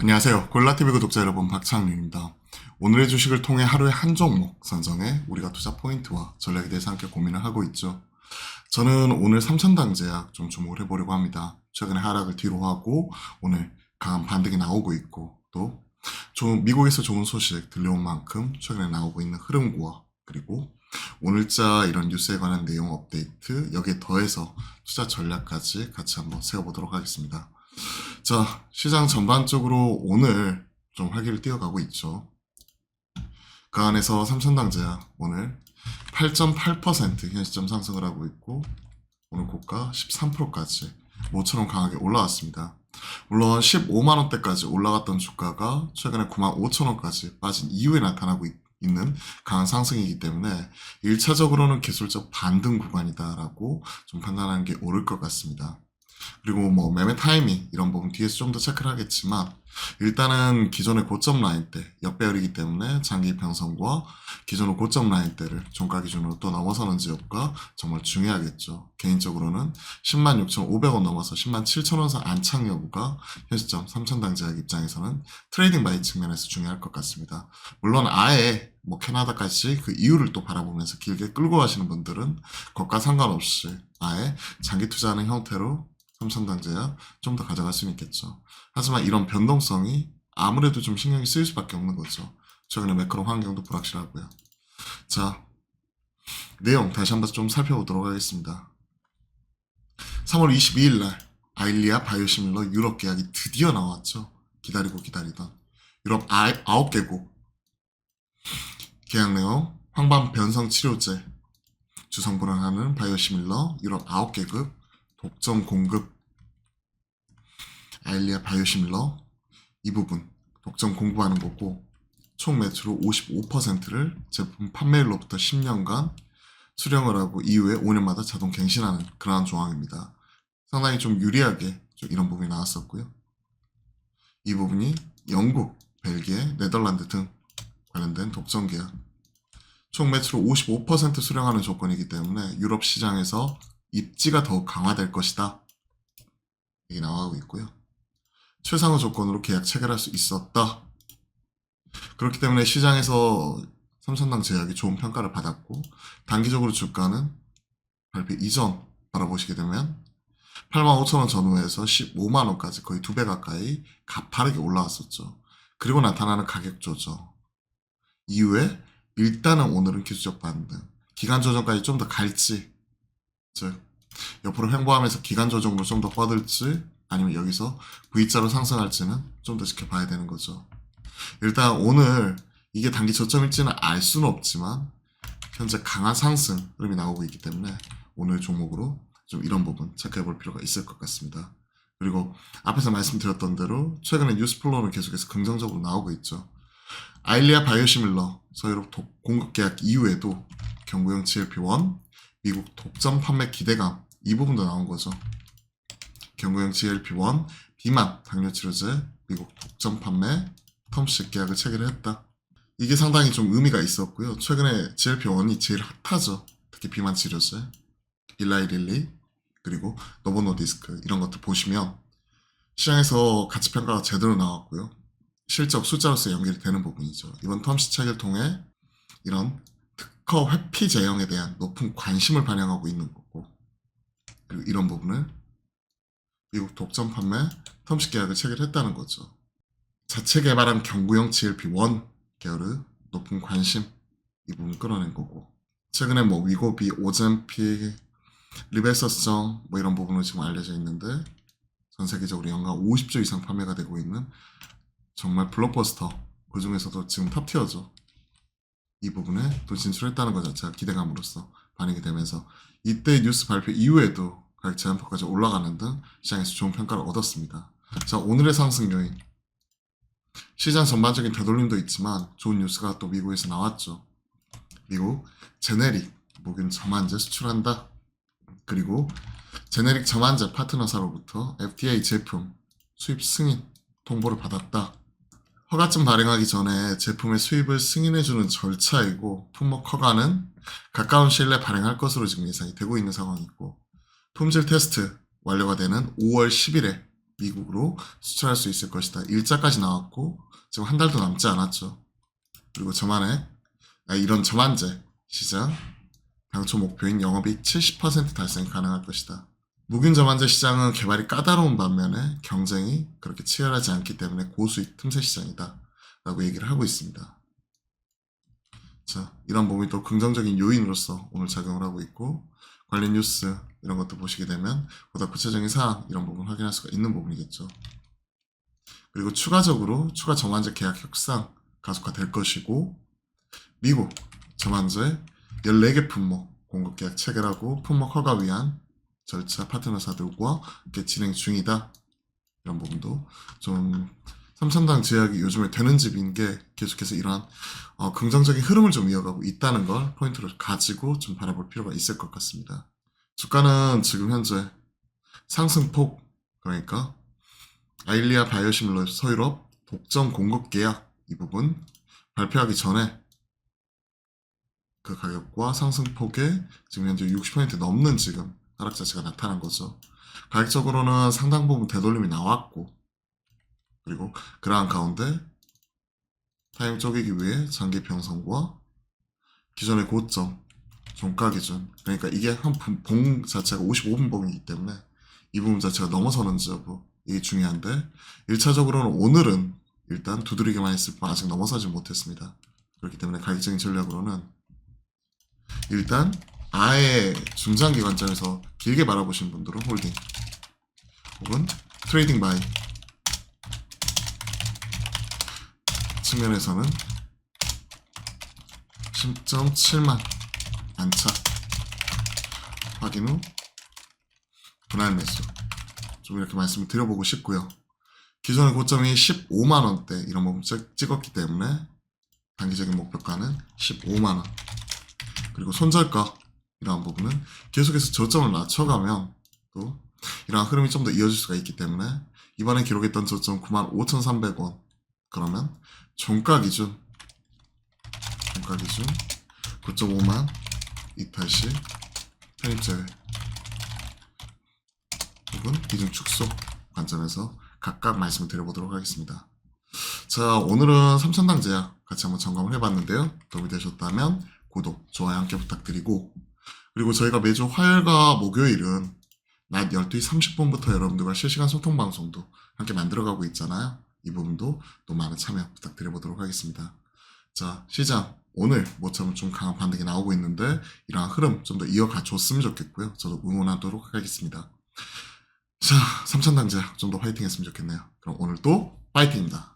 안녕하세요. 골라TV 구독자 여러분, 박창윤입니다. 오늘의 주식을 통해 하루에 한 종목 선정해 우리가 투자 포인트와 전략에 대해서 함께 고민을 하고 있죠. 저는 오늘 삼천당제약 좀 주목을 해보려고 합니다. 최근에 하락을 뒤로하고 오늘 강한 반등이 나오고 있고, 또 미국에서 좋은 소식 들려온 만큼 최근에 나오고 있는 흐름과, 그리고 오늘자 이런 뉴스에 관한 내용 업데이트, 여기에 더해서 투자 전략까지 같이 한번 세워보도록 하겠습니다. 자, 시장 전반적으로 오늘 좀 활기를 띄어가고 있죠. 그 안에서 삼천당제약 오늘 8.8% 현 시점 상승을 하고 있고, 오늘 고가 13%까지 모처럼 강하게 올라왔습니다. 물론 15만원대까지 올라갔던 주가가 최근에 95,000원까지 빠진 이후에 나타나고 있는 강한 상승이기 때문에 1차적으로는 기술적 반등 구간이다라고 좀 판단하는 게 옳을 것 같습니다. 그리고 뭐 매매 타이밍 이런 부분 뒤에서 좀 더 체크를 하겠지만, 일단은 기존의 고점 라인대 역배열이기 때문에 장기 평선과 기존의 고점 라인대를 종가 기준으로 또 넘어서는지 여부가 정말 중요하겠죠. 개인적으로는 106,500원 넘어서 107,000원 선 안착 여부가 현 시점 삼천당제약 입장에서는 트레이딩 바이 측면에서 중요할 것 같습니다. 물론 아예 뭐 캐나다까지 그 이유를 또 바라보면서 길게 끌고 가시는 분들은 그것과 상관없이 아예 장기 투자하는 형태로 삼천당제약 좀 더 가져갈 수는 있겠죠. 하지만 이런 변동성이 아무래도 좀 신경이 쓰일 수밖에 없는 거죠. 최근에 매크로 환경도 불확실하고요. 자, 내용 다시 한번 좀 살펴보도록 하겠습니다. 3월 22일 날 아일리아 바이오시밀러 유럽 계약이 드디어 나왔죠. 기다리고 기다리던 유럽 9개국 계약 내용, 황반 변성 치료제 주성 불안하는 바이오시밀러 유럽 9개국 독점 공급 아일리아 바이오시밀러 이 부분 독점 공급하는 거고, 총 매출의 55%를 제품 판매일로부터 10년간 수령을 하고 이후에 5년마다 자동 갱신하는 그러한 조항입니다. 상당히 좀 유리하게 좀 이런 부분이 나왔었고요. 이 부분이 영국, 벨기에, 네덜란드 등 관련된 독점 계약, 총 매출의 55% 수령하는 조건이기 때문에 유럽 시장에서 입지가 더욱 강화될 것이다. 이게 나오고 있고요. 최상의 조건으로 계약 체결할 수 있었다. 그렇기 때문에 시장에서 삼천당제약이 좋은 평가를 받았고, 단기적으로 주가는 발표 이전 바라보시게 되면 85,000원 전후에서 15만원까지 거의 2배 가까이 가파르게 올라왔었죠. 그리고 나타나는 가격 조정 이후에 일단은 오늘은 기술적 반등, 기간 조정까지 좀 더 갈지, 즉 옆으로 횡보하면서 기간 조정으로 좀 더 뻗을지, 아니면 여기서 V자로 상승할지는 좀 더 지켜봐야 되는 거죠. 일단 오늘 이게 단기 저점일지는 알 수는 없지만 현재 강한 상승 흐름이 나오고 있기 때문에 오늘 종목으로 좀 이런 부분 체크해 볼 필요가 있을 것 같습니다. 그리고 앞에서 말씀드렸던 대로 최근에 뉴스플로우는 계속해서 긍정적으로 나오고 있죠. 아일리아 바이오시밀러 서유럽 공급 계약 이후에도 경구용 GLP-1 미국 독점 판매 기대감, 이 부분도 나온 거죠. 경구용 GLP-1 비만 당뇨 치료제 미국 독점 판매 텀씩 계약을 체결했다. 이게 상당히 좀 의미가 있었고요. 최근에 GLP-1이 제일 핫하죠. 특히 비만 치료제, 일라이릴리, 그리고 노보노디스크 이런 것들 보시면 시장에서 가치 평가가 제대로 나왔고요. 실적 숫자로서 연결이 되는 부분이죠. 이번 텀시 체결을 통해 이런 특허 회피 제형에 대한 높은 관심을 반영하고 있는 거고, 그리고 이런 부분을 미국 독점 판매 텀시 계약을 체결했다는 거죠. 자체 개발한 경구용 GLP-1 계열의 높은 관심, 이 부분 끌어낸 거고, 최근에 뭐 위고비, 오젬픽, 리베서스정 뭐 이런 부분으로 지금 알려져 있는데 전 세계적으로 연간 50조 이상 판매가 되고 있는 정말 블록버스터, 그 중에서도 지금 탑티어죠. 이 부분에 또 진출했다는 것 자체가 기대감으로써 반영이 되면서 이때 뉴스 발표 이후에도 가격 제한폭까지 올라가는 등 시장에서 좋은 평가를 얻었습니다. 자, 오늘의 상승 요인, 시장 전반적인 되돌림도 있지만 좋은 뉴스가 또 미국에서 나왔죠. 미국 제네릭 목균 점안제 수출한다. 그리고 제네릭 점안제 파트너사로부터 FDA 제품 수입 승인 통보를 받았다. 허가증 발행하기 전에 제품의 수입을 승인해주는 절차이고, 품목 허가는 가까운 시일 내에 발행할 것으로 지금 예상이 되고 있는 상황이고, 품질 테스트 완료가 되는 5월 10일에 미국으로 수출할 수 있을 것이다. 일자까지 나왔고 지금 한 달도 남지 않았죠. 그리고 이런 저만재 시장 당초 목표인 영업이익 70% 달성이 가능할 것이다. 무균 저만재 시장은 개발이 까다로운 반면에 경쟁이 그렇게 치열하지 않기 때문에 고수익 틈새 시장이다 라고 얘기를 하고 있습니다. 자, 이런 부분이 또 긍정적인 요인으로서 오늘 작용을 하고 있고, 관련 뉴스 이런 것도 보시게 되면 보다 구체적인 사항 이런 부분 확인할 수가 있는 부분이겠죠. 그리고 추가적으로 추가 저만재 계약 협상 가속화될 것이고, 미국 저만재 14개 품목 공급 계약 체결하고 품목 허가 위한 절차 파트너사들과 함께 진행 중이다. 이런 부분도 좀 삼천당 제약이 요즘에 되는 집인 게 계속해서 이러한 긍정적인 흐름을 좀 이어가고 있다는 걸 포인트로 가지고 좀 바라볼 필요가 있을 것 같습니다. 주가는 지금 현재 상승폭, 그러니까 아일리아 바이오시밀러 서유럽 독점 공급 계약 이 부분 발표하기 전에 그 가격과 상승폭에 지금 현재 60% 넘는 지금 하락 자체가 나타난 거죠. 가격적으로는 상당 부분 되돌림이 나왔고, 그리고 그러한 가운데 타임 쪼개기 위해 장기 평선과 기존의 고점, 종가 기준, 그러니까 이게 한 봉 자체가 55분 봉이기 때문에 이 부분 자체가 넘어서는지 여부 이게 중요한데, 1차적으로는 오늘은 일단 두드리기만 했을 뿐 아직 넘어서지 못했습니다. 그렇기 때문에 가격적인 전략으로는 일단 아예 중장기 관점에서 길게 바라보신 분들은 홀딩 혹은 트레이딩 바이 측면에서는 10.7만 안착 확인 후 분할 매수 좀 이렇게 말씀을 드려보고 싶고요. 기존의 고점이 15만원대 이런 부분 찍었기 때문에 단기적인 목표가는 15만원, 그리고 손절가 이러한 부분은 계속해서 저점을 낮춰가면 또 이러한 흐름이 좀 더 이어질 수가 있기 때문에 이번에 기록했던 저점 95,300원, 그러면 종가 기준 9.5만 이탈시 편입 제외 혹은 비중 축소 관점에서 각각 말씀을 드려보도록 하겠습니다. 자, 오늘은 삼천당 제약 같이 한번 점검을 해봤는데요. 도움이 되셨다면 구독, 좋아요 함께 부탁드리고, 그리고 저희가 매주 화요일과 목요일은 낮 12시 30분부터 여러분들과 실시간 소통 방송도 함께 만들어가고 있잖아요. 이 부분도 또 많은 참여 부탁드려보도록 하겠습니다. 자, 시장 오늘 모처럼 좀 강한 반등이 나오고 있는데 이러한 흐름 좀 더 이어가 줬으면 좋겠고요. 저도 응원하도록 하겠습니다. 자, 삼천당 제약 좀 더 화이팅 했으면 좋겠네요. 그럼 오늘도 파이팅입니다.